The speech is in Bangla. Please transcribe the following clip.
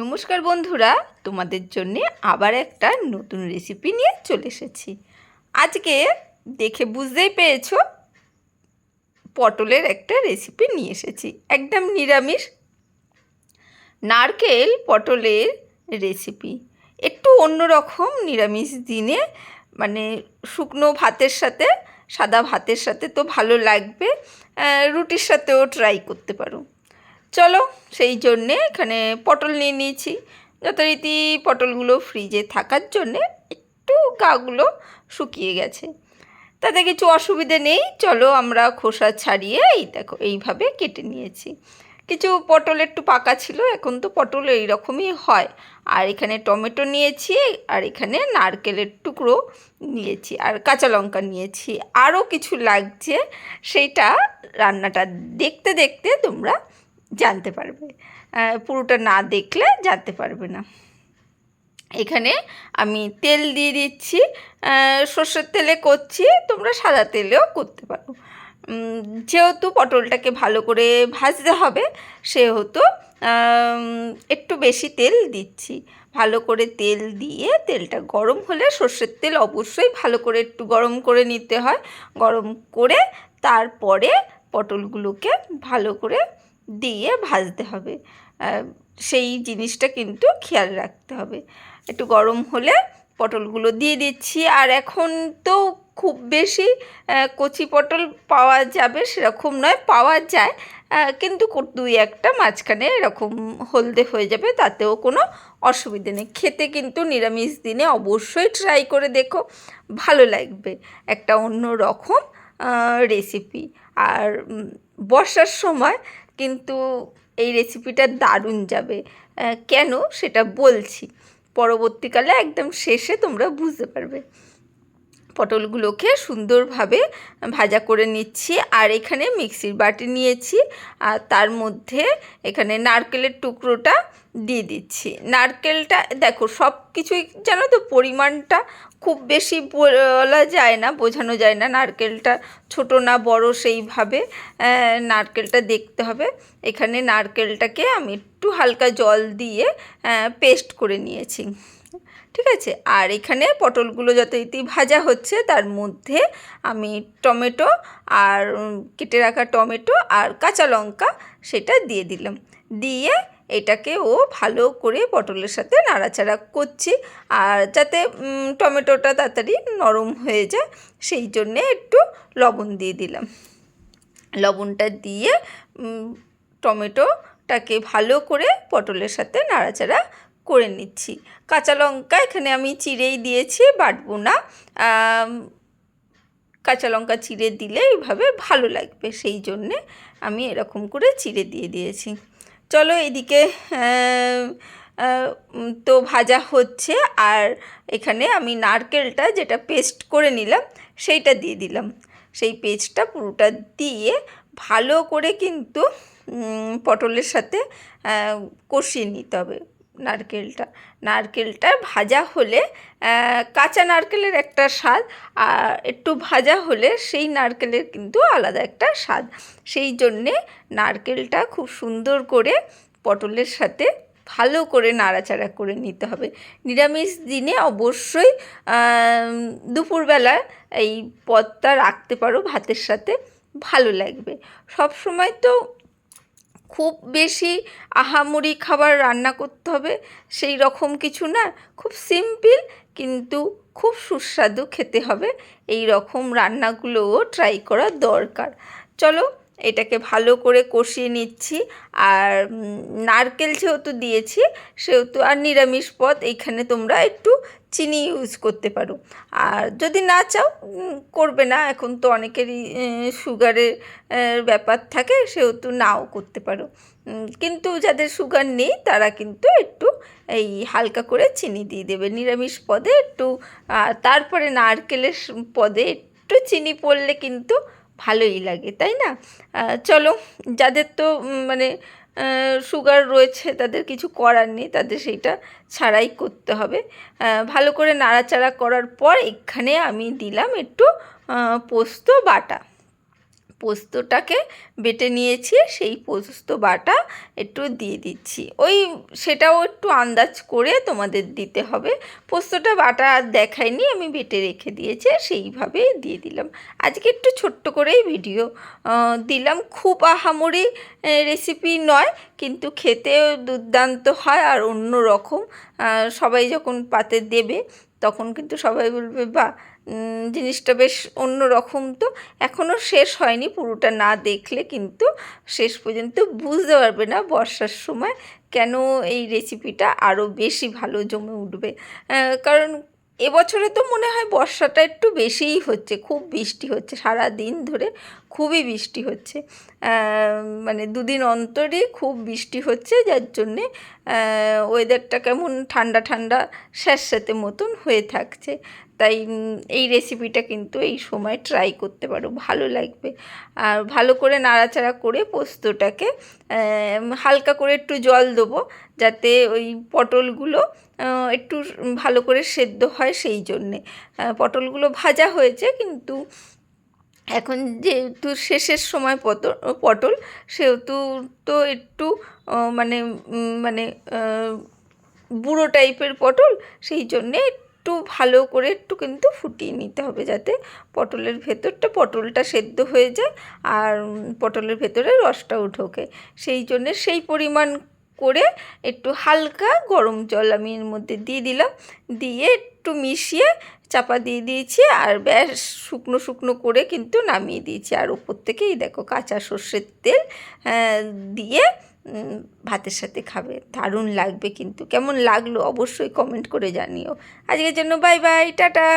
নমস্কার বন্ধুরা, তোমাদের জন্য আবার একটা নতুন রেসিপি নিয়ে চলে এসেছি। আজকে দেখে বুঝতেই পেরেছো পটলের একটা রেসিপি নিয়ে এসেছি, একদম নিরামিষ নারকেল পটলের রেসিপি। একটু অন্যরকম নিরামিষ দিনে, মানে শুকনো ভাতের সাথে, সাদা ভাতের সাথে তো ভালো লাগবে, রুটির সাথেও ট্রাই করতে পারো। চলো, সেই জন্যে এখানে পটল নিয়ে নিয়েছি। যথারীতি পটলগুলো ফ্রিজে থাকার জন্যে একটু গাগুলো শুকিয়ে গেছে, তাতে কিছু অসুবিধে নেই। চলো আমরা খোসা ছাড়িয়ে এই দেখো এইভাবে কেটে নিয়েছি। কিছু পটল একটু পাকা ছিল, এখন তো পটল এইরকমই হয়। আর এখানে টমেটো নিয়েছি, আর এখানে নারকেলের টুকরো নিয়েছি, আর কাঁচা লঙ্কা নিয়েছি। আরও কিছু লাগছে, সেইটা রান্নাটা দেখতে দেখতে তোমরা জানতে পারবে, পুরোটা না দেখলে জানতে পারবে না। এখানে আমি তেল দিয়ে দিচ্ছি, সর্ষের তেলে করছি, তোমরা সাদা তেলেও করতে পারো। যেহেতু পটলটাকে ভালো করে ভাজতে হবে, সেহেতু একটু বেশি তেল দিচ্ছি। ভালো করে তেল দিয়ে তেলটা গরম হলে, সর্ষের তেল অবশ্যই ভালো করে একটু গরম করে নিতে হয়। গরম করে তারপরে পটলগুলোকে ভালো করে দিয়ে ভাজতে হবে, সেই জিনিসটা কিন্তু খেয়াল রাখতে হবে। একটু গরম হলে পটলগুলো দিয়ে দিচ্ছি। আর এখন তো খুব বেশি কচি পটল পাওয়া যাবে সেরকম নয়, পাওয়া যায়, কিন্তু দুই একটা মাঝখানে এরকম হলদে হয়ে যাবে, তাতেও কোনো অসুবিধে নেই। খেতে কিন্তু নিরামিষ দিনে অবশ্যই ট্রাই করে দেখো, ভালো লাগবে, একটা অন্য রকম রেসিপি। আর বর্ষার সময় কিন্তু এই রেসিপিটা দারুণ যাবে। কেন সেটা বলছি, পরবর্তীকালে একদম শেষে তোমরা বুঝতে পারবে। পটলগুলোকে সুন্দরভাবে ভাজা করে নিচ্ছি। আর এখানে মিক্সির বাটি নিয়েছি, আর তার মধ্যে এখানে নারকেলের টুকরোটা দিয়ে দিচ্ছি। নারকেলটা দেখো, সব কিছুই জানো তো, পরিমাণটা খুব বেশি বলা যায় না, বোঝানো যায় না, নারকেলটা ছোট না বড় সেইভাবে নারকেলটা দেখতে হবে। এখানে নারকেলটাকে আমি একটু হালকা জল দিয়ে পেস্ট করে নিয়েছি, ঠিক আছে। আর এখানে পটলগুলো যথারীতি ভাজা হচ্ছে, তার মধ্যে আমি টমেটো আর কেটে রাখা টমেটো আর কাঁচা লঙ্কা সেটা দিয়ে দিলাম। দিয়ে এটাকেও ভালো করে পটলের সাথে নাড়াচাড়া করছি, আর যাতে টমেটোটা তাড়াতাড়ি নরম হয়ে যায় সেই জন্যে একটু লবণ দিয়ে দিলাম। লবণটা দিয়ে টমেটোটাকে ভালো করে পটলের সাথে নাড়াচাড়া করে নিচ্ছি। কাঁচা লঙ্কা এখানে আমি চিড়েই দিয়েছি, বাটবো না। কাঁচা লঙ্কা চিড়ে দিলে এইভাবে ভালো লাগবে, সেই জন্যে আমি এরকম করে চিড়ে দিয়ে দিয়েছি। চলো, এদিকে তো ভাজা হচ্ছে, আর এখানে আমি নারকেলটা যেটা পেস্ট করে নিলাম সেইটা দিয়ে দিলাম। সেই পেস্টটা পুরোটা দিয়ে ভালো করে কিন্তু পটলের সাথে কষিয়ে নিতে হবে। নারকেলটা ভাজা হলে, কাঁচা নারকেলের একটা স্বাদ, আর একটু ভাজা হলে সেই নারকেলের কিন্তু আলাদা একটা স্বাদ। সেই জন্যে নারকেলটা খুব সুন্দর করে পটলের সাথে ভালো করে নাড়াচাড়া করে নিতে হবে। নিরামিষ দিনে অবশ্যই দুপুরবেলা এই পদটা রাখতে পারো ভাতের সাথে, ভালো লাগবে। সব সময় তো খুব বেশি আহামরি খাবার রান্না করতে হবে সেই রকম কিছু না, খুব সিম্পল কিন্তু খুব সুস্বাদু খেতে হবে, এই রকম রান্নাগুলোও ট্রাই করা দরকার। চলো, এটাকে ভালো করে কষিয়ে নিচ্ছি। আর নারকেল যেহেতু দিয়েছি সেহেতু, আর নিরামিষ পদ, এইখানে তোমরা একটু চিনি ইউজ করতে পারো। আর যদি না চাও করবে না, এখন তো অনেকেরই সুগারের ব্যাপার থাকে, সেহেতু নাও করতে পারো। কিন্তু যাদের সুগার নেই তারা কিন্তু একটু এই হালকা করে চিনি দিয়ে দেবে নিরামিষ পদে একটু। তারপরে নারকেলের পদে একটু চিনি পড়লে কিন্তু ভালোই লাগে, তাই না? চলো, যাদের তো মানে সুগার রয়েছে তাদের কিছু করার নেই, তাদের সেইটা ছাড়াই করতে হবে। ভালো করে নাড়াচাড়া করার পর এখানে আমি দিলাম একটু পোস্ত বাটা। পোস্তটাকে বেটে নিয়েছি, সেই পোস্ত বাটা একটু দিয়ে দিচ্ছি। ওই সেটাও একটু আন্দাজ করে তোমাদের দিতে হবে। পোস্তটা বাটা আর দেখাইনি, আমি বেটে রেখে দিয়েছি, সেইভাবেই দিয়ে দিলাম। আজকে একটু ছোট্ট করেই ভিডিও দিলাম, খুব আহামরি রেসিপি নয়, কিন্তু খেতেও দুর্দান্ত হয় আর অন্য রকম। সবাই যখন পাতে দেবে তখন কিন্তু সবাই বলবে বাহ, জিনিসটা বেশ অন্য রকম। তো এখনও শেষ হয়নি, পুরোটা না দেখলে কিন্তু শেষ পর্যন্ত বুঝতে পারবে না বর্ষার সময় কেন এই রেসিপিটা আরও বেশি ভালো জমে উঠবে। কারণ এবছরে তো মনে হয় বর্ষাটা একটু বেশিই হচ্ছে, খুব বৃষ্টি হচ্ছে সারা দিন ধরে, খুবই বৃষ্টি হচ্ছে। মানে দুদিন অন্তরই খুব বৃষ্টি হচ্ছে, যার জন্যে ওয়েদারটা কেমন ঠান্ডা ঠান্ডা স্যাঁতস্যাঁতে মতন হয়ে থাকছে। তাই এই রেসিপিটা কিন্তু এই সময় ট্রাই করতে পারো, ভালো লাগবে। আর ভালো করে নাড়াচাড়া করে পোস্তটাকে হালকা করে একটু জল দেবো, যাতে ওই পটলগুলো একটু ভালো করে সেদ্ধ হয়, সেই জন্যে। পটলগুলো ভাজা হয়েছে, কিন্তু এখন যেহেতু শেষের সময় পটল, সেহেতু তো একটু মানে মানে বুড়ো টাইপের পটল, সেই জন্যে একটু ভালো করে একটু কিন্তু ফুটিয়ে নিতে হবে, যাতে পটলের ভেতরটা পটলটা সেদ্ধ হয়ে যায় আর পটলের ভেতরে রসটাও ঢোকে। সেই জন্যে সেই পরিমাণ করে একটু হালকা গরম জল আমি এর মধ্যে দিয়ে দিলাম, দিয়ে একটু মিশিয়ে চাপা দিয়ে দিয়েছি, আর ব্যাস শুকনো শুকনো করে কিন্তু নামিয়ে দিয়েছি। আর উপর থেকেই দেখো কাঁচা সর্ষের তেল দিয়ে ভাতের সাথে খাবে, দারুণ লাগবে। কিন্তু কেমন লাগলো অবশ্যই কমেন্ট করে জানিও। আজকের জন্য বাই বাই, টাটা।